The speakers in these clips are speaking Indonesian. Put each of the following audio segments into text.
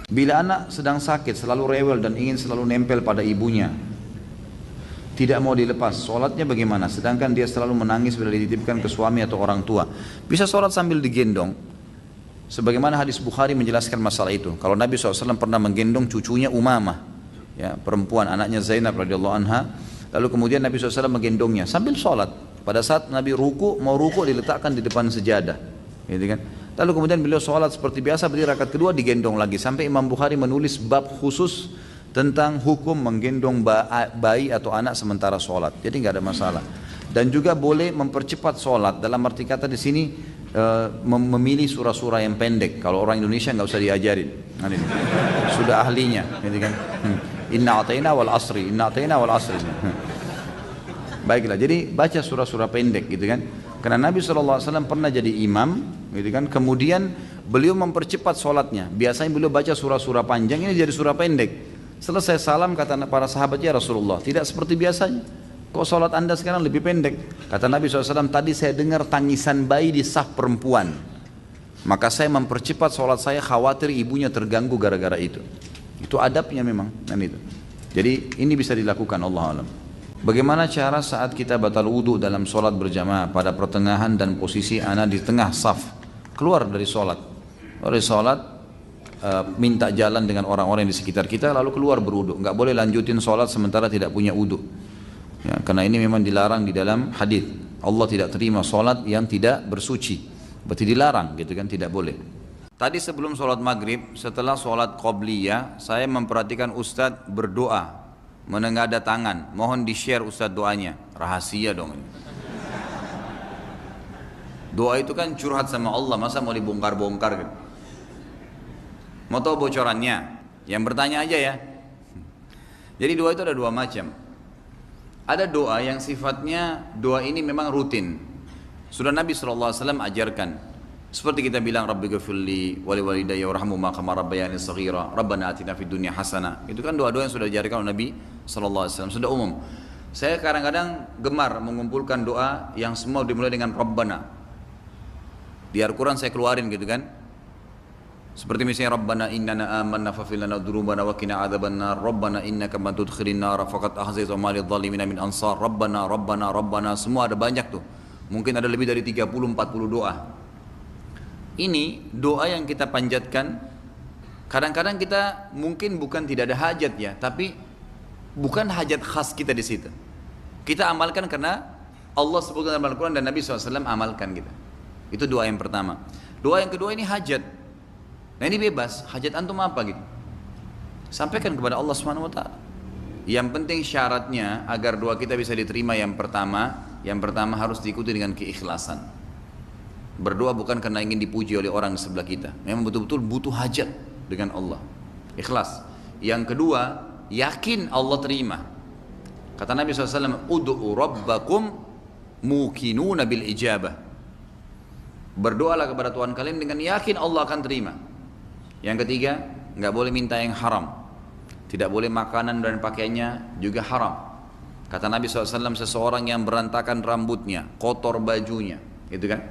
Bila anak sedang sakit, selalu rewel dan ingin selalu nempel pada ibunya, tidak mau dilepas, sholatnya bagaimana? Sedangkan dia selalu menangis bila dititipkan ke suami atau orang tua. Bisa sholat sambil digendong. Sebagaimana hadis Bukhari menjelaskan masalah itu. Kalau Nabi SAW pernah menggendong cucunya Umamah, ya, perempuan anaknya Zainab radhiyallahu anha. Lalu kemudian Nabi SAW menggendongnya sambil sholat. Pada saat Nabi mau ruku diletakkan di depan sejadah, gitu kan? Lalu kemudian beliau sholat seperti biasa, berdiri rakaat kedua digendong lagi. Sampai Imam Bukhari menulis bab khusus tentang hukum menggendong bayi atau anak sementara sholat. Jadi nggak ada masalah. Dan juga boleh mempercepat sholat. Dalam arti kata di sini memilih surah-surah yang pendek. Kalau orang Indonesia nggak usah diajarin. Nah, ini. Sudah ahlinya, gitu kan? Inna atayna wal asri, inna atayna wal asri. Baiklah, jadi baca surah-surah pendek, gitu kan? Karena Nabi SAW pernah jadi imam, gitu kan? Kemudian beliau mempercepat sholatnya. Biasanya beliau baca surah-surah panjang, ini jadi surah pendek. Selesai salam, kata para sahabat, ya Rasulullah, tidak seperti biasanya. Kok sholat anda sekarang lebih pendek? Kata Nabi SAW, tadi saya dengar tangisan bayi di saf perempuan. Maka saya mempercepat sholat saya, khawatir ibunya terganggu gara-gara itu. Itu adabnya memang, kan itu. Jadi ini bisa dilakukan, Allah alam. Bagaimana cara saat kita batal wudu dalam sholat berjamaah pada pertengahan dan posisi anak di tengah saf, keluar dari sholat, minta jalan dengan orang-orang di sekitar kita lalu keluar berwudu. Nggak boleh lanjutin sholat sementara tidak punya wudu, ya, karena ini memang dilarang di dalam hadis. Allah tidak terima sholat yang tidak bersuci, berarti dilarang, gitu kan, tidak boleh. Tadi sebelum sholat maghrib, setelah sholat qobliyah, saya memperhatikan Ustadz berdoa menengadah tangan. Mohon di-share Ustadz doanya. Rahasia dong ini. Doa itu kan curhat sama Allah, masa mau dibongkar-bongkar gitu. Mau tahu bocorannya? Yang bertanya aja ya. Jadi doa itu ada dua macam. Ada doa yang sifatnya, doa ini memang rutin. Sudah Nabi SAW ajarkan. Seperti kita bilang, Rabbi ghafirli wali walidayya warhamhuma kama rabbayani shaghira, Rabbana atina fid dunya hasanah. Itu kan doa-doa yang sudah diajarkan oleh Nabi SAW, sudah umum. Saya kadang-kadang gemar mengumpulkan doa yang semua dimulai dengan Rabbana. Di Al-Quran saya keluarin, gitu kan. Seperti misalnya Rabbana innana amanna faghfir lana dzunubana wa qina adzabannar, Rabbana innaka man tudkhilin nar faqad ahzayta ma lidh dhalimin min ansar, Rabbana Rabbana Rabbana. Semua ada banyak tuh. Mungkin ada lebih dari 30-40 doa. Ini doa yang kita panjatkan. Kadang-kadang kita mungkin bukan tidak ada hajat ya, tapi bukan hajat khas kita di situ. Kita amalkan karena Allah sebutkan dalam Al-Quran dan Nabi SAW amalkan kita. Itu doa yang pertama. Doa yang kedua ini hajat. Nah ini bebas, hajat antum apa gitu? Sampaikan kepada Allah Subhanahu Wa Taala. Yang penting syaratnya agar doa kita bisa diterima yang pertama harus diikuti dengan keikhlasan. Berdoa bukan karena ingin dipuji oleh orang di sebelah kita. Memang betul-betul butuh hajat dengan Allah. Ikhlas. Yang kedua, yakin Allah terima. Kata Nabi SAW, Udu'u rabbakum mukinuna bil ijabah. Berdoalah kepada Tuhan kalian dengan yakin Allah akan terima. Yang ketiga, nggak boleh minta yang haram. Tidak boleh makanan dan pakaiannya juga haram. Kata Nabi SAW, seseorang yang berantakan rambutnya, kotor bajunya, gitu kan?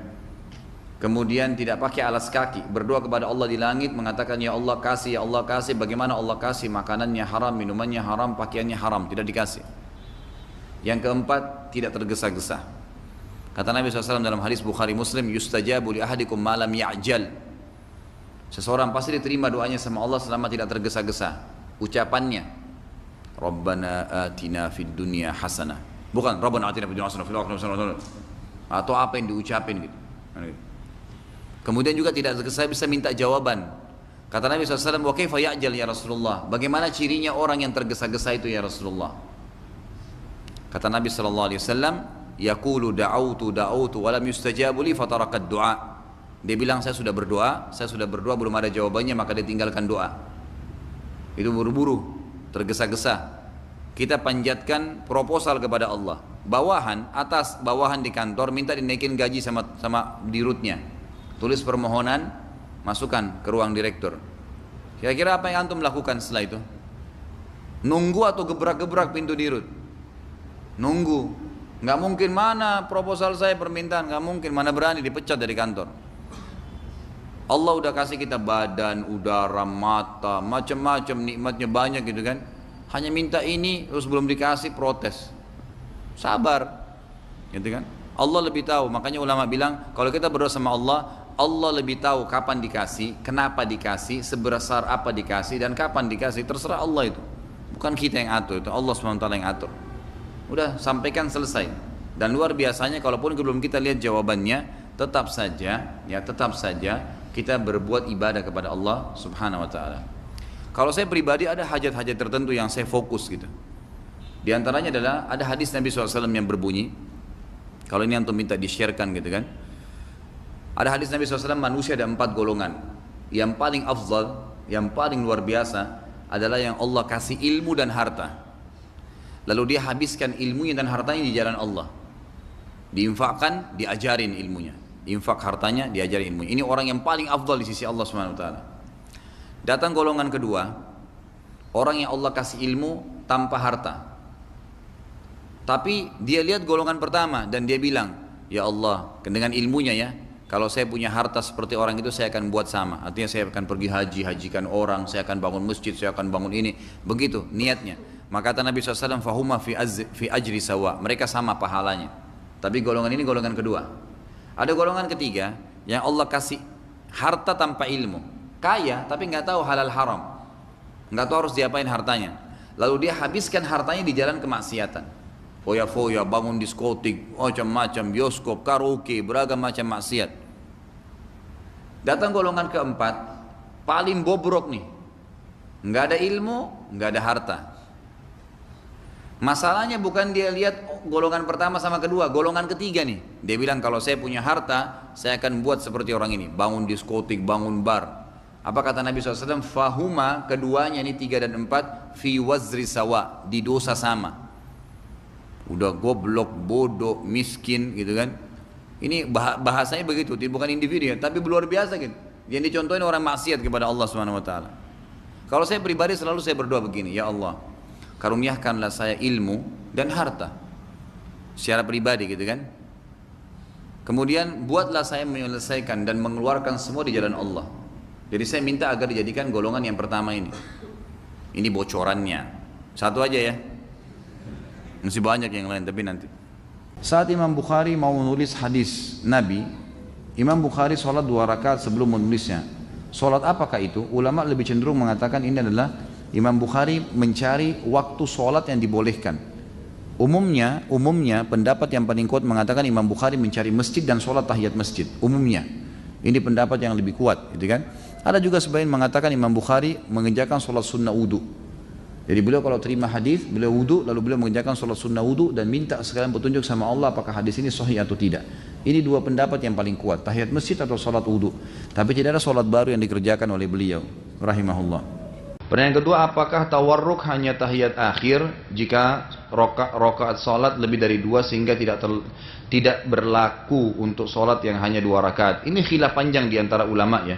Kemudian tidak pakai alas kaki, berdoa kepada Allah di langit, mengatakan ya Allah kasih, bagaimana Allah kasih, makanannya haram, minumannya haram, pakaiannya haram, tidak dikasih. Yang keempat, tidak tergesa-gesa. Kata Nabi SAW dalam hadis Bukhari Muslim, yustajabu li ahadikum ma lam ya'jal. Seseorang pasti diterima doanya sama Allah selama tidak tergesa-gesa. Ucapannya, Rabbana atina fid dunya hasanah. Bukan Rabbana atina fid dunya hasanah fil akhirati hasanah. Atau apa yang diucapin gitu. Kemudian juga tidak tergesa bisa minta jawaban. Kata Nabi SAW, wa kaifa ya'jal ya Rasulullah? Bagaimana cirinya orang yang tergesa-gesa itu ya Rasulullah? Kata Nabi SAW, yaqulu da'autu wa lam yustajabu li fatarakat du'a. Dia bilang saya sudah berdoa belum ada jawabannya, maka dia tinggalkan doa. Itu buru-buru, tergesa-gesa. Kita panjatkan proposal kepada Allah. Bawahan, atas bawahan di kantor minta dinaikin gaji sama dirutnya. Tulis permohonan, masukkan ke ruang direktur. Kira-kira apa yang antum lakukan setelah itu? Nunggu atau gebrak-gebrak pintu dirut? Nunggu. Nggak mungkin, mana proposal saya permintaan, nggak mungkin, mana berani dipecat dari kantor. Allah udah kasih kita badan, udara, mata, macam-macam nikmatnya banyak gitu kan. Hanya minta ini terus belum dikasih protes. Sabar. Gitu kan? Allah lebih tahu. Makanya ulama bilang kalau kita berdoa sama Allah, Allah lebih tahu kapan dikasih, kenapa dikasih, sebesar apa dikasih dan kapan dikasih. Terserah Allah itu. Bukan kita yang atur, itu Allah SWT yang atur. Udah sampaikan selesai. Dan luar biasanya kalaupun belum kita lihat jawabannya, tetap saja kita berbuat ibadah kepada Allah Subhanahu wa taala. Kalau saya pribadi ada hajat-hajat tertentu yang saya fokus gitu. Di antaranya adalah ada hadis Nabi SAW yang berbunyi, kalau ini antum minta di-sharekan gitu kan. Ada hadis Nabi SAW, manusia ada 4 golongan. Yang paling afdal, yang paling luar biasa adalah yang Allah kasih ilmu dan harta. Lalu dia habiskan ilmunya dan hartanya di jalan Allah. Diinfakkan, diajarin ilmunya. Infak hartanya, diajarin ilmunya. Ini orang yang paling afdal di sisi Allah Subhanahu wa taala. Datang golongan kedua, orang yang Allah kasih ilmu tanpa harta. Tapi dia lihat golongan pertama dan dia bilang, ya Allah, dengan ilmunya ya, kalau saya punya harta seperti orang itu saya akan buat sama. Artinya saya akan pergi haji, hajikan orang, saya akan bangun masjid, saya akan bangun ini. Begitu niatnya. Maka kata Nabi SAW, fahuma fi ajri sawa. Mereka sama pahalanya. Tapi golongan ini golongan kedua. Ada golongan ketiga yang Allah kasih harta tanpa ilmu, kaya tapi nggak tahu halal haram, nggak tahu harus diapain hartanya. Lalu dia habiskan hartanya di jalan kemaksiatan, foya-foya, bangun diskotik, macam-macam, bioskop, karaoke, beragam macam maksiat. Datang golongan keempat, paling bobrok nih, nggak ada ilmu, nggak ada harta. Masalahnya bukan dia lihat golongan pertama sama kedua, golongan ketiga nih. Dia bilang kalau saya punya harta, saya akan buat seperti orang ini, bangun diskotik, bangun bar. Apa kata Nabi SAW? Fahuma, keduanya ini 3 dan 4, fi wazri sawa, di dosa sama. Udah goblok, bodoh, miskin gitu kan. Ini bahasanya begitu, bukan individu ya, tapi luar biasa gitu. Yang dicontohin orang maksiat kepada Allah SWT. Kalau saya pribadi selalu saya berdoa begini, ya Allah, karuniakanlah saya ilmu dan harta secara pribadi gitu kan. Kemudian buatlah saya menyelesaikan dan mengeluarkan semua di jalan Allah. Jadi saya minta agar dijadikan golongan yang pertama ini. Ini bocorannya. Satu aja ya. Masih banyak yang lain tapi nanti. Saat Imam Bukhari mau menulis hadis Nabi, Imam Bukhari sholat 2 rakaat sebelum menulisnya. Sholat apakah itu? Ulama lebih cenderung mengatakan ini adalah Imam Bukhari mencari waktu sholat yang dibolehkan. Umumnya pendapat yang paling kuat mengatakan Imam Bukhari mencari masjid dan sholat tahiyat masjid. Umumnya, ini pendapat yang lebih kuat, gitu kan? Ada juga sebagian mengatakan Imam Bukhari mengerjakan sholat sunnah wudu. Jadi beliau kalau terima hadis, beliau wudu, lalu beliau mengerjakan sholat sunnah wudu dan minta sekalian petunjuk sama Allah apakah hadis ini sahih atau tidak. Ini 2 pendapat yang paling kuat, tahiyat masjid atau sholat wudu. Tapi tidak ada sholat baru yang dikerjakan oleh beliau, rahimahullah. Pertanyaan kedua, apakah tawarruk hanya tahiyat akhir jika rakaat salat lebih dari 2 sehingga tidak berlaku untuk salat yang hanya 2 rakaat? Ini khilaf panjang di antara ulama ya.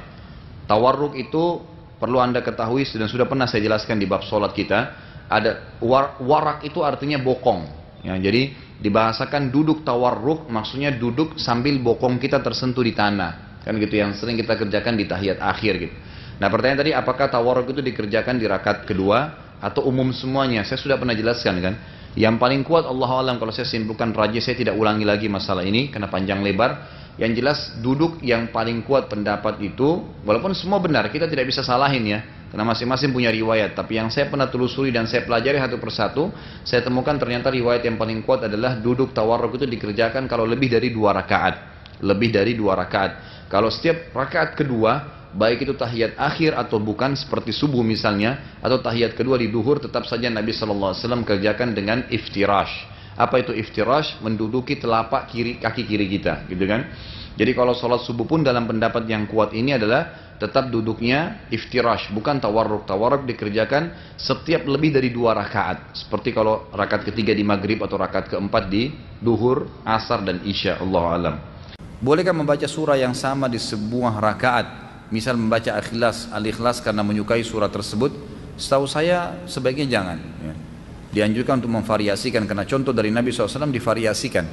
Tawarruk itu perlu Anda ketahui dan sudah pernah saya jelaskan di bab salat kita. Ada warak itu artinya bokong. Ya, jadi dibahasakan duduk tawarruk, maksudnya duduk sambil bokong kita tersentuh di tanah. Kan gitu yang sering kita kerjakan di tahiyat akhir gitu. Nah pertanyaan tadi, apakah tawarruk itu dikerjakan di rakaat kedua atau umum semuanya? Saya sudah pernah jelaskan kan. Yang paling kuat Allah alam, kalau saya simpulkan rajih, saya tidak ulangi lagi masalah ini karena panjang lebar. Yang jelas duduk yang paling kuat pendapat itu, walaupun semua benar, kita tidak bisa salahin ya, karena masing-masing punya riwayat. Tapi yang saya pernah telusuri dan saya pelajari satu persatu, saya temukan ternyata riwayat yang paling kuat adalah duduk tawarruk itu dikerjakan kalau lebih dari 2 rakaat. Lebih dari 2 rakaat. Kalau setiap rakaat kedua, baik itu tahiyat akhir atau bukan, seperti subuh misalnya, atau tahiyat kedua di duhur, tetap saja Nabi SAW kerjakan dengan iftirash. Apa itu iftirash? Menduduki telapak kaki kiri kita, gitu kan? Jadi kalau sholat subuh pun dalam pendapat yang kuat ini adalah tetap duduknya iftirash, bukan tawarruk. Tawarruk dikerjakan setiap lebih dari 2 rakaat. Seperti kalau rakaat ketiga di maghrib atau rakaat keempat di duhur, asar dan isya. Allah alam. Bolehkah membaca surah yang sama di sebuah rakaat? Misal membaca Al-Ikhlas karena menyukai surah tersebut? Setahu saya sebaiknya jangan ya. Dianjurkan untuk memvariasikan, karena contoh dari Nabi SAW divariasikan.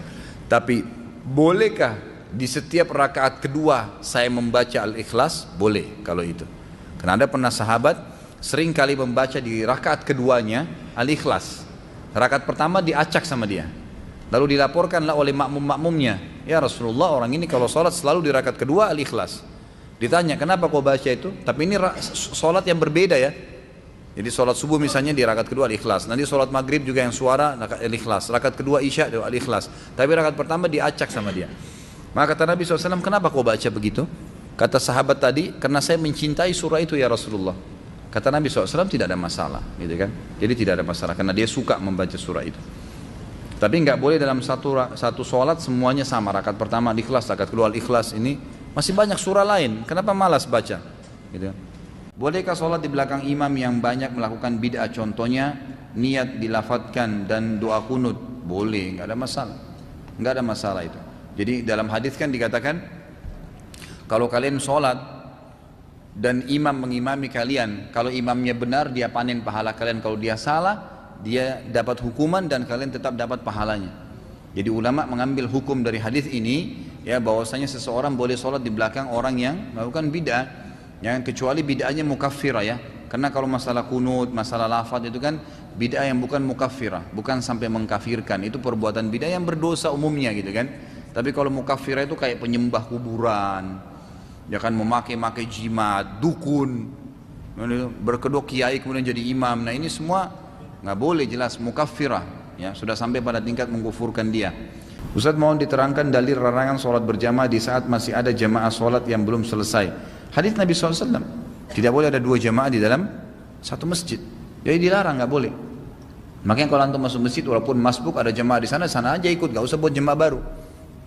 Tapi bolehkah di setiap rakaat kedua saya membaca Al-Ikhlas? Boleh kalau itu. Karena ada pernah sahabat sering kali membaca di rakaat keduanya Al-Ikhlas. Rakaat pertama diacak sama dia. Lalu dilaporkanlah oleh makmum-makmumnya, ya Rasulullah, orang ini kalau sholat selalu di rakaat kedua Al-Ikhlas. Ditanya, kenapa kau baca itu? Tapi ini sholat yang berbeda ya. Jadi sholat subuh misalnya di rakaat kedua Al-Ikhlas, nanti sholat maghrib juga yang suara Al-Ikhlas, rakaat kedua Isya Al-Ikhlas, tapi rakaat pertama diacak sama dia. Maka kata Nabi SAW, kenapa kau baca begitu? Kata sahabat tadi, karena saya mencintai surah itu ya Rasulullah. Kata Nabi SAW, tidak ada masalah, gitu kan? Jadi tidak ada masalah, karena dia suka membaca surah itu. Tapi nggak boleh dalam satu sholat semuanya sama, rakaat pertama Al-Ikhlas, rakaat kedua Al-Ikhlas, ini masih banyak surah lain, kenapa malas baca? Gitu. Bolehkah sholat di belakang imam yang banyak melakukan bid'ah? Contohnya niat dilafatkan dan doa kunut. Boleh, nggak ada masalah. Nggak ada masalah itu. Jadi dalam hadis kan dikatakan, kalau kalian sholat dan imam mengimami kalian, kalau imamnya benar dia panen pahala kalian, kalau dia salah dia dapat hukuman dan kalian tetap dapat pahalanya. Jadi ulama mengambil hukum dari hadis ini, ya, bahwasanya seseorang boleh sholat di belakang orang yang melakukan bid'ah. Ya, kecuali bid'ahnya mukaffirah ya, karena kalau masalah kunut, masalah lafaz itu kan bid'ah yang bukan mukaffirah, bukan sampai mengkafirkan, itu perbuatan bid'ah yang berdosa umumnya gitu kan. Tapi kalau mukaffirah itu kayak penyembah kuburan, ya kan, memakai jimat, dukun, berkedok kiai kemudian jadi imam. Nah ini semua nggak boleh, jelas mukaffirah, ya sudah sampai pada tingkat mengkufurkan dia. Ustaz, mohon diterangkan dalil larangan sholat berjamaah di saat masih ada jamaah sholat yang belum selesai. Hadis Nabi SAW, tidak boleh ada dua jamaah di dalam satu masjid. Jadi dilarang, nggak boleh. Makanya kalau antum masuk masjid, walaupun masbuk ada jamaah di sana, sana aja ikut, nggak usah buat jamaah baru.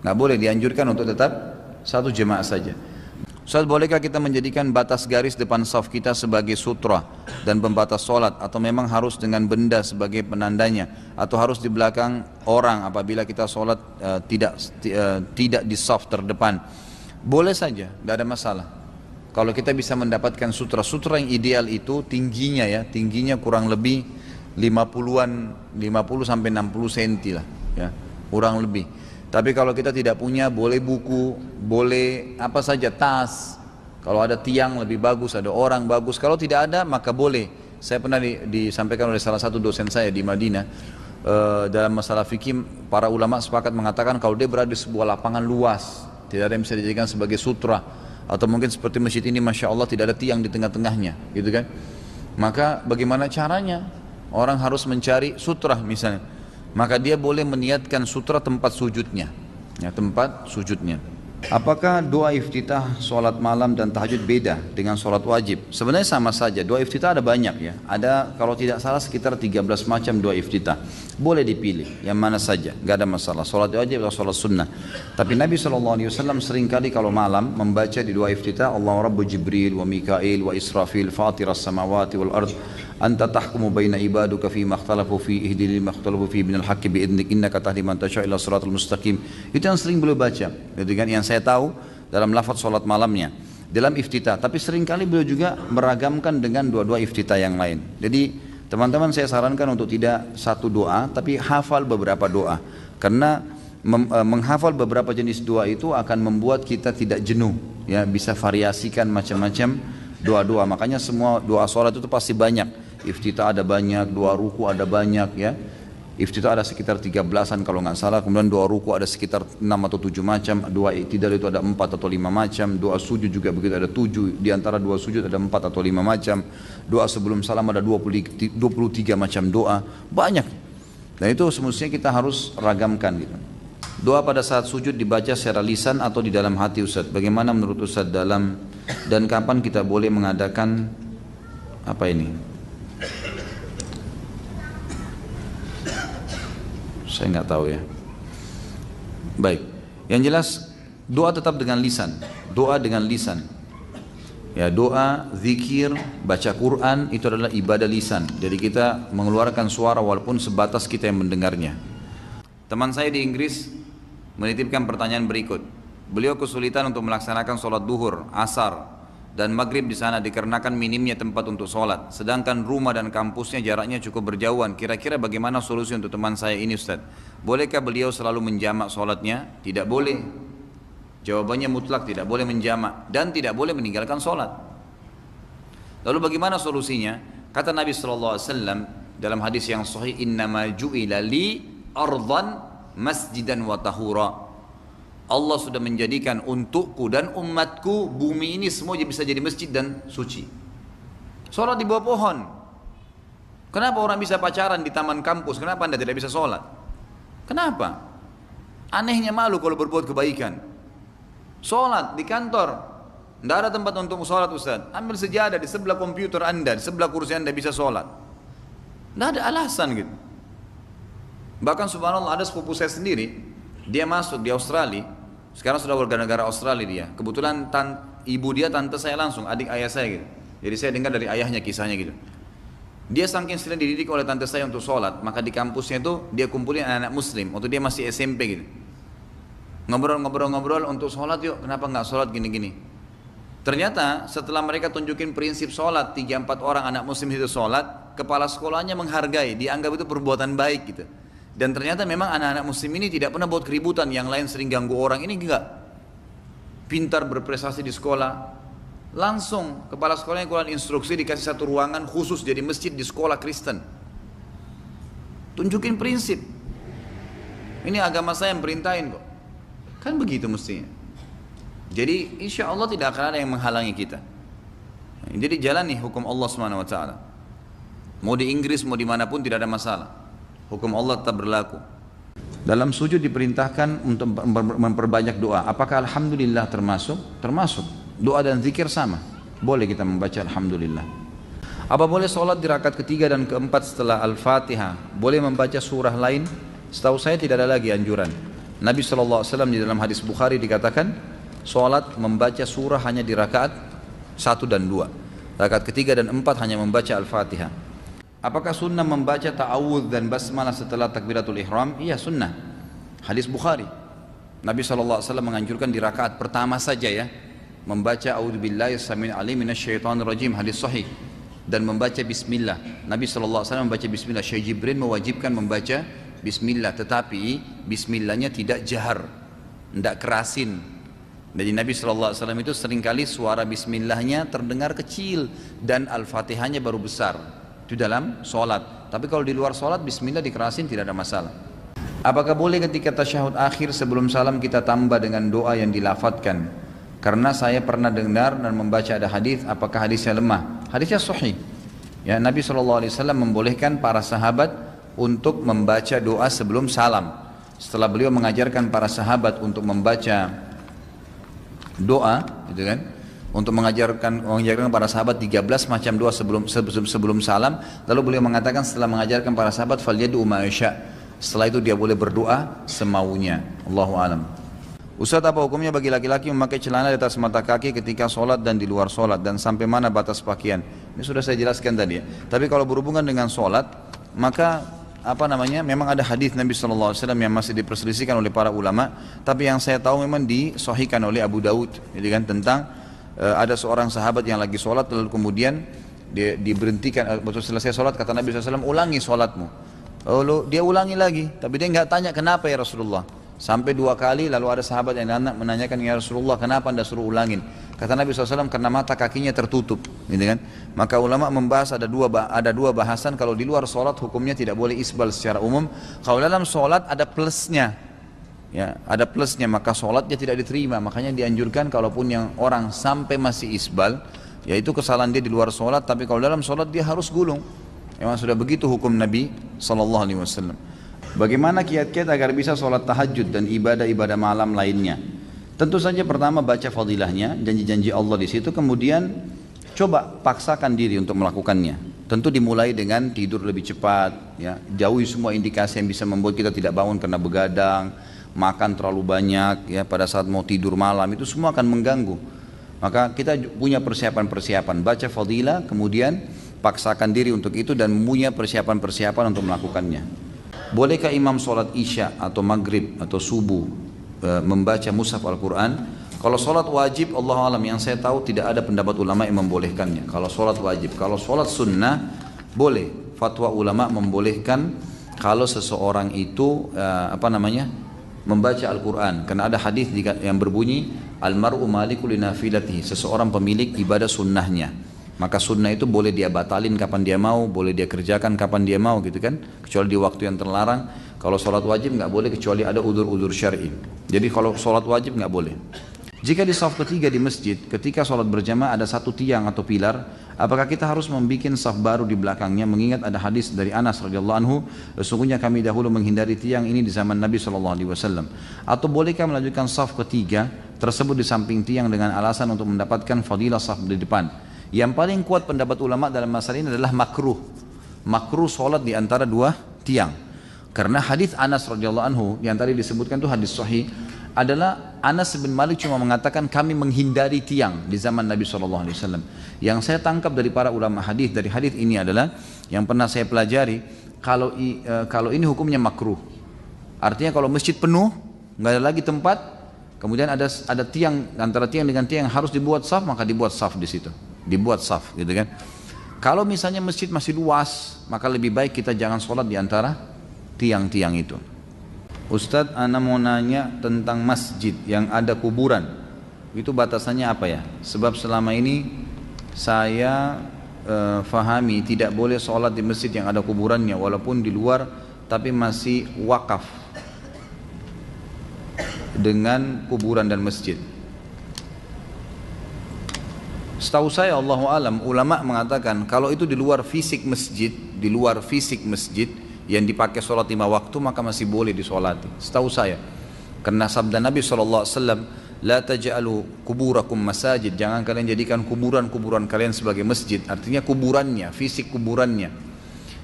Nggak boleh, dianjurkan untuk tetap satu jamaah saja. Ustaz, bolehkah kita menjadikan batas garis depan saf kita sebagai sutra dan pembatas sholat, atau memang harus dengan benda sebagai penandanya, atau harus di belakang orang apabila kita sholat tidak di saf terdepan? Boleh saja, tidak ada masalah. Kalau kita bisa mendapatkan sutra yang ideal itu tingginya ya, tingginya kurang lebih 50 sampai 60 cm lah ya, kurang lebih. Tapi kalau kita tidak punya, boleh buku, boleh apa saja, tas. Kalau ada tiang lebih bagus, ada orang bagus. Kalau tidak ada maka boleh. Saya pernah disampaikan oleh salah satu dosen saya di Madinah, dalam masalah fikih para ulama sepakat mengatakan kalau dia berada di sebuah lapangan luas, tidak ada yang bisa dijadikan sebagai sutra. Atau mungkin seperti masjid ini, Masya Allah, tidak ada tiang di tengah-tengahnya, gitu kan? Maka bagaimana caranya? Orang harus mencari sutra misalnya. Maka dia boleh meniatkan sutra tempat sujudnya, ya, tempat sujudnya. Apakah doa iftitah sholat malam dan tahajud beda dengan sholat wajib? Sebenarnya sama saja, doa iftitah ada banyak ya. Ada kalau tidak salah sekitar 13 macam doa iftitah. Boleh dipilih yang mana saja, gak ada masalah, sholat wajib atau sholat sunnah. Tapi Nabi SAW seringkali kalau malam membaca di doa iftitah, Allah Rabbu Jibril wa Mikail wa Israfil fatiras samawati wal ard anta tahkumu baina ibaduka fi makhtalafu fi ihdil makhtalafu fi minal haqqi biidnik innaka tahdi man tasha' ila siratal mustaqim. Itu yang sering beliau baca, gitu kan, yang saya tahu dalam lafaz salat malamnya dalam iftitah. Tapi seringkali beliau juga meragamkan dengan doa-doa iftitah yang lain. Jadi teman-teman saya sarankan untuk tidak satu doa tapi hafal beberapa doa, karena menghafal beberapa jenis doa itu akan membuat kita tidak jenuh ya, bisa variasikan macam-macam doa-doa. Makanya semua doa salat itu pasti banyak. Iftitah ada banyak, doa ruku ada banyak ya. Iftitah ada sekitar 13-an kalau nggak salah. Kemudian doa ruku ada sekitar 6 atau 7 macam. Doa i'tidal itu ada 4 atau 5 macam. Doa sujud juga begitu, ada 7. Di antara doa sujud ada 4 atau 5 macam. Doa sebelum salam ada 23 macam doa. Banyak. Dan itu semestinya kita harus ragamkan gitu. Doa pada saat sujud dibaca secara lisan atau di dalam hati, Ustaz? Bagaimana menurut Ustaz dan kapan kita boleh mengadakan apa ini? Saya nggak tahu ya. Baik, yang jelas doa tetap dengan lisan, doa dengan lisan. Ya, doa, zikir, baca Quran itu adalah ibadah lisan. Jadi kita mengeluarkan suara walaupun sebatas kita yang mendengarnya. Teman saya di Inggris menitipkan pertanyaan berikut. Beliau kesulitan untuk melaksanakan sholat duhur, asar, dan maghrib di sana dikarenakan minimnya tempat untuk sholat. Sedangkan rumah dan kampusnya jaraknya cukup berjauhan. Kira-kira bagaimana solusi untuk teman saya ini, Ustaz? Bolehkah beliau selalu menjamak sholatnya? Tidak boleh. Jawabannya mutlak, tidak boleh menjamak dan tidak boleh meninggalkan sholat. Lalu bagaimana solusinya? Kata Nabi SAW dalam hadis yang sahih, innama ju'ila li ardan masjidan wa tahura. Allah sudah menjadikan untukku dan umatku bumi ini semua bisa jadi masjid dan suci. Sholat di bawah pohon. Kenapa orang bisa pacaran di taman kampus? Kenapa anda tidak bisa sholat? Kenapa? Anehnya malu kalau berbuat kebaikan. Sholat di kantor, tidak ada tempat untuk sholat Ustaz. Ambil sejadah di sebelah komputer anda, di sebelah kursi anda bisa sholat. Tidak ada alasan gitu. Bahkan subhanallah ada sepupu saya sendiri, dia masuk di Australia, sekarang sudah warga negara Australia dia. Kebetulan ibu dia tante saya langsung, adik ayah saya gitu. Jadi saya dengar dari ayahnya kisahnya gitu. Dia saking sering dididik oleh tante saya untuk sholat, maka di kampusnya itu dia kumpulin anak-anak muslim, waktu dia masih SMP gitu. Ngobrol-ngobrol untuk sholat yuk, kenapa nggak sholat gini-gini. Ternyata setelah mereka tunjukin prinsip sholat, 3-4 orang anak muslim itu sholat, kepala sekolahnya menghargai, dianggap itu perbuatan baik gitu. Dan ternyata memang anak-anak muslim ini tidak pernah buat keributan, yang lain sering ganggu orang, ini enggak. Pintar berprestasi di sekolah, langsung kepala sekolahnya keluar instruksi, dikasih satu ruangan khusus jadi masjid di sekolah Kristen. Tunjukin prinsip. Ini agama saya yang perintahin kok. Kan begitu mestinya. Jadi insya Allah tidak akan ada yang menghalangi kita. Jadi jalani hukum Allah SWT. Mau di Inggris, mau dimanapun tidak ada masalah. Hukum Allah tetap berlaku. Dalam sujud diperintahkan untuk memperbanyak doa. Apakah alhamdulillah termasuk? Termasuk. Doa dan zikir sama. Boleh kita membaca alhamdulillah. Apa boleh sholat di rakaat ketiga dan keempat setelah Al-Fatihah? Boleh membaca surah lain? Setahu saya tidak ada lagi anjuran. Nabi SAW di dalam hadis Bukhari dikatakan, sholat membaca surah hanya di rakaat 1 dan 2. Rakaat ketiga dan 4 hanya membaca Al-Fatihah. Apakah sunnah membaca ta'awudz dan basmalah setelah takbiratul ihram? Iya sunnah. Hadis Bukhari. Nabi SAW menganjurkan di rakaat pertama saja ya, membaca a'udzubillahi samil alim minasyaitonir rajim, hadis sahih, dan membaca bismillah. Nabi SAW membaca bismillah. Syekh Jibril mewajibkan membaca bismillah, tetapi bismillahnya tidak jahar, tidak kerasin. Jadi Nabi SAW itu seringkali suara bismillahnya terdengar kecil dan al-fatihahnya baru besar. Itu dalam sholat. Tapi kalau di luar sholat bismillah dikerasin tidak ada masalah. Apakah boleh ketika tasyahud akhir sebelum salam kita tambah dengan doa yang dilafatkan? Karena saya pernah dengar dan membaca ada hadis, apakah hadisnya lemah? Hadisnya sahih. Ya, Nabi SAW membolehkan para sahabat untuk membaca doa sebelum salam. Setelah beliau mengajarkan para sahabat untuk membaca doa, gitu kan? Untuk mengajarkan para sahabat 13 macam doa sebelum salam. Lalu beliau mengatakan setelah mengajarkan para sahabat, falyad'u ma yasha. Setelah itu dia boleh berdoa semaunya. Allahu a'lam. Ustaz, apa hukumnya bagi laki-laki memakai celana di atas mata kaki ketika sholat dan di luar sholat, dan sampai mana batas pakaian? Ini sudah saya jelaskan tadi ya. Tapi kalau berhubungan dengan sholat, maka memang ada hadis Nabi SAW yang masih diperselisihkan oleh para ulama, tapi yang saya tahu memang disahihkan oleh Abu Daud, jadi kan, tentang ada seorang sahabat yang lagi sholat lalu kemudian dia diberhentikan, betul selesai sholat kata Nabi SAW, ulangi sholatmu. Lalu dia ulangi lagi, tapi dia nggak tanya kenapa ya Rasulullah. Sampai 2 kali, lalu ada sahabat yang menanyakan, ya Rasulullah kenapa anda suruh ulangin? Kata Nabi SAW, karena mata kakinya tertutup, gitu kan? Maka ulama membahas ada dua bahasan. Kalau di luar sholat hukumnya tidak boleh isbal secara umum. Kalau dalam sholat ada plusnya, ya ada plusnya, maka sholatnya tidak diterima. Makanya dianjurkan kalaupun yang orang sampai masih isbal, yaitu kesalahan dia di luar sholat, tapi kalau dalam sholat dia harus gulung. Memang sudah begitu hukum Nabi SAW. Bagaimana kiat-kiat agar bisa sholat tahajud dan ibadah-ibadah malam lainnya? Tentu saja pertama baca fadilahnya, janji-janji Allah di situ, kemudian coba paksakan diri untuk melakukannya. Tentu dimulai dengan tidur lebih cepat, ya, jauhi semua indikasi yang bisa membuat kita tidak bangun karena begadang, makan terlalu banyak, ya, pada saat mau tidur malam, itu semua akan mengganggu. Maka kita punya persiapan-persiapan, baca fadilah, kemudian paksakan diri untuk itu dan punya persiapan-persiapan untuk melakukannya. Bolehkah imam sholat isya atau maghrib atau subuh membaca mushaf Al-Quran? Kalau sholat wajib, Allah alam, yang saya tahu tidak ada pendapat ulama yang membolehkannya. Kalau sholat wajib, kalau sholat sunnah boleh. Fatwa ulama membolehkan kalau seseorang itu membaca Al-Quran. Karena ada hadis yang berbunyi, almar'u malikul linafilatihi, seseorang pemilik ibadah sunnahnya. Maka sunnah itu boleh dia batalin kapan dia mau, boleh dia kerjakan kapan dia mau gitu kan, kecuali di waktu yang terlarang. Kalau sholat wajib nggak boleh kecuali ada udzur-udzur syar'i. Jadi kalau sholat wajib nggak boleh. Jika di saf ketiga di masjid, ketika sholat berjamaah ada satu tiang atau pilar, apakah kita harus membuat saf baru di belakangnya? Mengingat ada hadis dari Anas radhiyallahu anhu, sesungguhnya kami dahulu menghindari tiang ini di zaman Nabi SAW. Atau bolehkah melanjutkan saf ketiga tersebut di samping tiang dengan alasan untuk mendapatkan fadilah saf di depan? Yang paling kuat pendapat ulama dalam masalah ini adalah makruh. Makruh sholat di antara dua tiang. Karena hadis Anas radhiyallahu anhu yang tadi disebutkan itu hadis sahih, adalah Anas bin Malik cuma mengatakan kami menghindari tiang di zaman Nabi SAW. Yang saya tangkap dari para ulama hadis dari hadis ini adalah yang pernah saya pelajari, kalau ini hukumnya makruh. Artinya kalau masjid penuh, nggak ada lagi tempat, kemudian ada tiang, antara tiang dengan tiang harus dibuat saf, maka dibuat saf di situ, dibuat saf, gitu kan. Kalau misalnya masjid masih luas, maka lebih baik kita jangan sholat di antara tiang-tiang itu. Ustadz, ana mau nanya tentang masjid yang ada kuburan. Itu batasannya apa ya? Sebab selama ini saya fahami tidak boleh sholat di masjid yang ada kuburannya, walaupun di luar, tapi masih wakaf dengan kuburan dan masjid. Setahu saya, Allahu alam, ulama mengatakan kalau itu di luar fisik masjid, yang dipakai sholat 5 waktu, maka masih boleh disolati, setahu saya. Karena sabda Nabi SAW, la taj'alu kuburakum masajid, jangan kalian jadikan kuburan-kuburan kalian sebagai masjid. Artinya kuburannya, fisik kuburannya.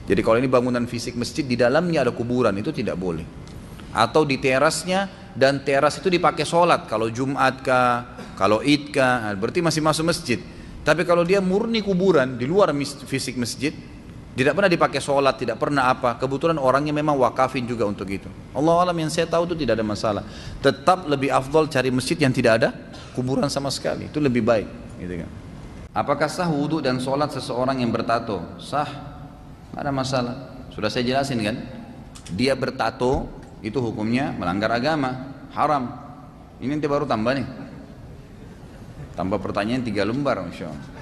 Jadi kalau ini bangunan fisik masjid, di dalamnya ada kuburan, itu tidak boleh. Atau di terasnya, dan teras itu dipakai sholat, kalau Jumat kah, kalau Id kah, berarti masih masuk masjid. Tapi kalau dia murni kuburan, di luar fisik masjid, tidak pernah dipakai sholat, tidak pernah apa. Kebetulan orangnya memang wakafin juga untuk itu. Allah alam, yang saya tahu itu tidak ada masalah. Tetap lebih afdol cari masjid yang tidak ada kuburan sama sekali. Itu lebih baik. Gitu kan. Apakah sah wudhu dan sholat seseorang yang bertato? Sah, tidak ada masalah. Sudah saya jelasin kan. Dia bertato itu hukumnya melanggar agama, haram. Ini nanti baru tambah nih. Tambah pertanyaan 3 lembar, Masya Allah.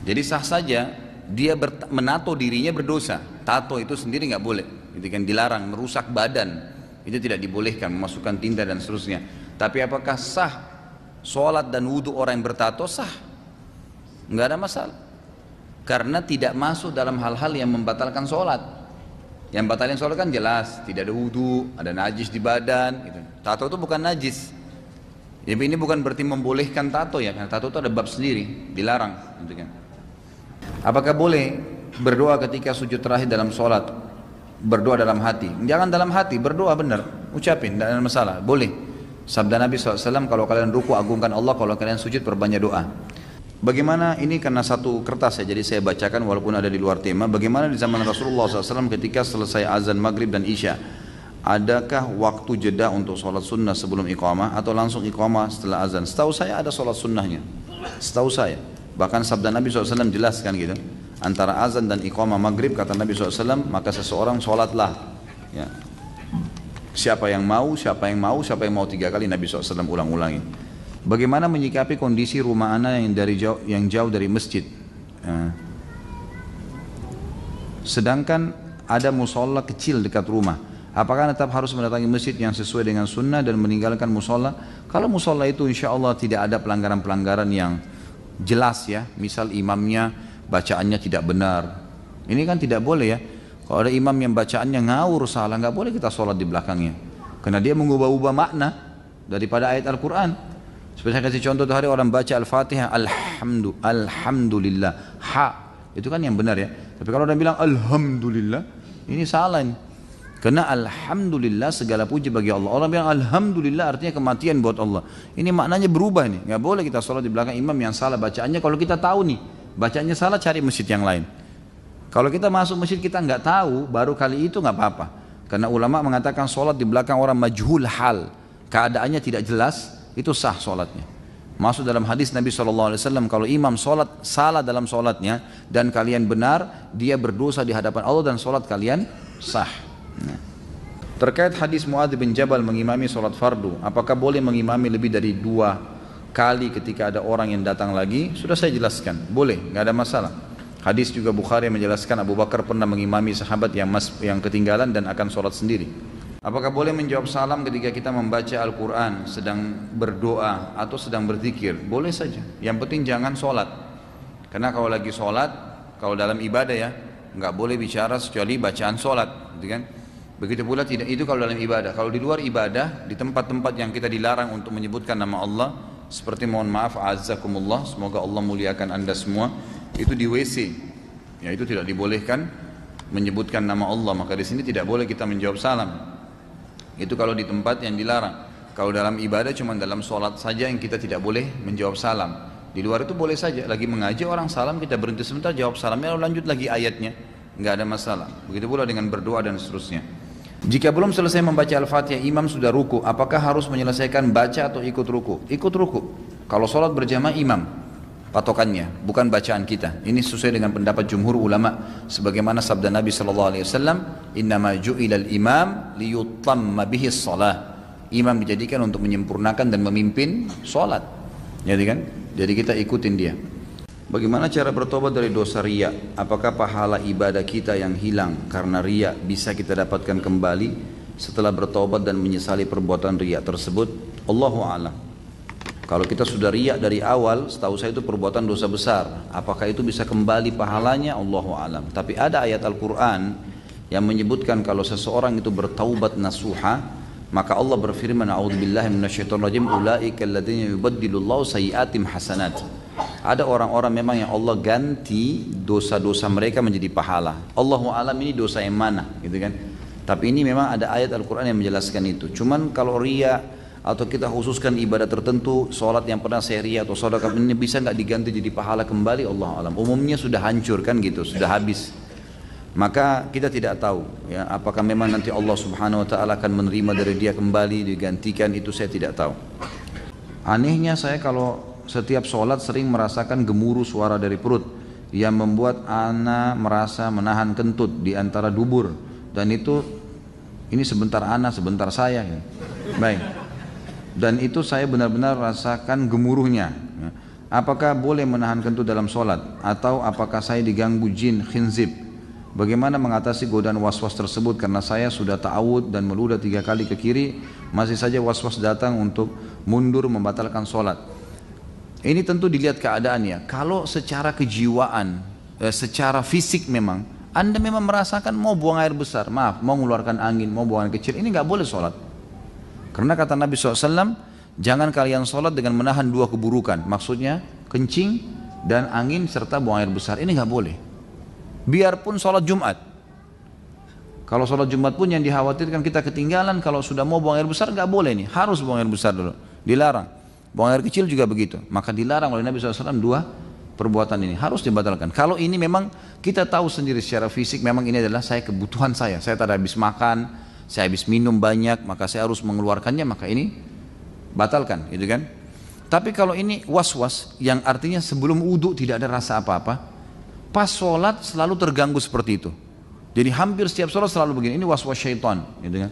Jadi sah saja dia menato dirinya berdosa. Tato itu sendiri nggak boleh, itu kan dilarang, merusak badan, itu tidak dibolehkan, memasukkan tinta dan seterusnya. Tapi apakah sah sholat dan wudhu orang yang bertato? Sah, nggak ada masalah. Karena tidak masuk dalam hal-hal yang membatalkan sholat. Yang batalin sholat kan jelas, tidak ada wudhu, ada najis di badan. Gitu. Tato itu bukan najis. Jadi ini bukan berarti membolehkan tato ya, karena tato itu ada bab sendiri, dilarang. Gitu kan. Apakah boleh berdoa ketika sujud terakhir dalam sholat? Berdoa dalam hati? Jangan dalam hati, berdoa benar, ucapin, tidak ada masalah, boleh. Sabda Nabi SAW, kalau kalian ruku agungkan Allah, kalau kalian sujud perbanyak doa. Bagaimana ini, karena satu kertas ya, jadi saya bacakan walaupun ada di luar tema. Bagaimana di zaman Rasulullah SAW ketika selesai azan maghrib dan isya, adakah waktu jeda untuk sholat sunnah sebelum iqamah atau langsung iqamah setelah azan? Setahu saya ada sholat sunnahnya, setahu saya. Bahkan sabda Nabi SAW jelaskan gitu, antara azan dan iqamah maghrib, kata Nabi SAW, maka seseorang sholatlah ya. Siapa yang mau 3 kali, Nabi SAW ulang-ulangi. Bagaimana menyikapi kondisi rumah anak yang jauh dari masjid, sedangkan ada musola kecil dekat rumah? Apakah tetap harus mendatangi masjid yang sesuai dengan sunnah dan meninggalkan musola? Kalau musola itu insya Allah tidak ada pelanggaran-pelanggaran yang jelas ya, misal imamnya bacaannya tidak benar, ini kan tidak boleh ya. Kalau ada imam yang bacaannya ngawur, salah, nggak boleh kita sholat di belakangnya, karena dia mengubah-ubah makna daripada ayat Al-Quran. Seperti saya kasih contoh tuh, hari orang baca Al-Fatihah, Alhamdulillah, itu kan yang benar ya. Tapi kalau orang bilang Alhamdulillah, ini salah ini. Karena Alhamdulillah segala puji bagi Allah. Orang bilang Alhamdulillah artinya kematian buat Allah. Ini maknanya berubah nih. Nggak boleh kita sholat di belakang imam yang salah bacaannya. Kalau kita tahu nih bacaannya salah, cari masjid yang lain. Kalau kita masuk masjid kita nggak tahu, baru kali itu nggak apa-apa. Karena ulama mengatakan sholat di belakang orang majhul hal, keadaannya tidak jelas, itu sah sholatnya. Masuk dalam hadis Nabi SAW, kalau imam sholat salah dalam sholatnya dan kalian benar, dia berdosa di hadapan Allah dan sholat kalian sah. Nah. Terkait hadis Muadz bin Jabal mengimami sholat fardu, apakah boleh mengimami lebih dari 2 kali ketika ada orang yang datang lagi? Sudah saya jelaskan, boleh, nggak ada masalah. Hadis juga Bukhari menjelaskan Abu Bakar pernah mengimami sahabat yang ketinggalan dan akan sholat sendiri. Apakah boleh menjawab salam ketika kita membaca Al-Quran, sedang berdoa atau sedang berzikir? Boleh saja, yang penting jangan sholat. Karena kalau lagi sholat, kalau dalam ibadah ya, nggak boleh bicara kecuali bacaan sholat, gitu kan? Begitu pula tidak, itu kalau dalam ibadah. Kalau di luar ibadah, di tempat-tempat yang kita dilarang untuk menyebutkan nama Allah, seperti mohon maaf, azzakumullah, semoga Allah muliakan anda semua, itu di WC, ya itu tidak dibolehkan menyebutkan nama Allah, maka di sini tidak boleh kita menjawab salam. Itu kalau di tempat yang dilarang. Kalau dalam ibadah cuma dalam sholat saja yang kita tidak boleh menjawab salam. Di luar itu boleh saja. Lagi mengaji orang salam, kita berhenti sebentar jawab salamnya lalu lanjut lagi ayatnya. Nggak ada masalah. Begitu pula dengan berdoa dan seterusnya. Jika belum selesai membaca Al-Fatihah, imam sudah ruku, apakah harus menyelesaikan baca atau ikut ruku? Ikut ruku. Kalau sholat berjamaah imam patokannya, bukan bacaan kita. Ini sesuai dengan pendapat jumhur ulama, sebagaimana sabda Nabi SAW, innama ju'ilal imam liyutamma bihi shalah. Imam dijadikan untuk menyempurnakan dan memimpin sholat. Jadi kan? Jadi kita ikutin dia. Bagaimana cara bertobat dari dosa riya? Apakah pahala ibadah kita yang hilang karena riya bisa kita dapatkan kembali setelah bertobat dan menyesali perbuatan riya tersebut? Allahu a'lam. Kalau kita sudah riya dari awal, setahu saya itu perbuatan dosa besar. Apakah itu bisa kembali pahalanya? Allahu a'lam. Tapi ada ayat Al-Quran yang menyebutkan kalau seseorang itu bertaubat nasuha, maka Allah berfirman, a'udzubillahi minasyaitonirrajim, ulaika alladzina yubaddilullahu sayyi'atim hasanat. Ada orang-orang memang yang Allah ganti dosa-dosa mereka menjadi pahala. Allahu a'lam ini dosa yang mana, gitu kan? Tapi ini memang ada ayat Al-Quran yang menjelaskan itu. Cuman kalau riya atau kita khususkan ibadah tertentu, sholat yang pernah saya riya atau sedekah ini bisa nggak diganti jadi pahala kembali? Allahu a'lam. Umumnya sudah hancur kan gitu, sudah habis. Maka kita tidak tahu ya, apakah memang nanti Allah Subhanahu wa taala akan menerima dari dia kembali digantikan, itu saya tidak tahu. Anehnya saya kalau setiap sholat sering merasakan gemuruh suara dari perut yang membuat ana merasa menahan kentut di antara dubur, dan itu ini sebentar ana sebentar saya ya. Baik. Dan itu saya benar-benar rasakan gemuruhnya. Apakah boleh menahan kentut dalam sholat? Atau apakah saya diganggu jin khinzib? Bagaimana mengatasi godaan was-was tersebut? Karena saya sudah ta'awud dan meludah 3 kali ke kiri, masih saja was-was datang untuk mundur membatalkan sholat. Ini tentu dilihat keadaannya. Kalau secara kejiwaan, secara fisik memang, Anda memang merasakan mau buang air besar, maaf, mau mengeluarkan angin, mau buang air kecil, ini nggak boleh sholat. Karena kata Nabi SAW, jangan kalian sholat dengan menahan 2 keburukan. Maksudnya kencing dan angin serta buang air besar. Ini nggak boleh. Biarpun sholat Jumat. Kalau sholat Jumat pun yang dikhawatirkan kita ketinggalan, kalau sudah mau buang air besar nggak boleh nih. Harus buang air besar dulu. Dilarang. Buang air kecil juga begitu. Maka dilarang oleh Nabi SAW 2 perbuatan ini. Harus dibatalkan. Kalau ini memang kita tahu sendiri secara fisik, memang ini adalah kebutuhan saya. Saya tadi habis makan, saya habis minum banyak, maka saya harus mengeluarkannya, maka ini batalkan, gitu kan? Tapi kalau ini was-was, yang artinya sebelum wudu tidak ada rasa apa-apa, pas sholat selalu terganggu seperti itu. Jadi hampir setiap sholat selalu begini, ini was-was syaitan, gitu kan?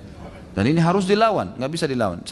Dan ini harus dilawan, nggak bisa dilawan.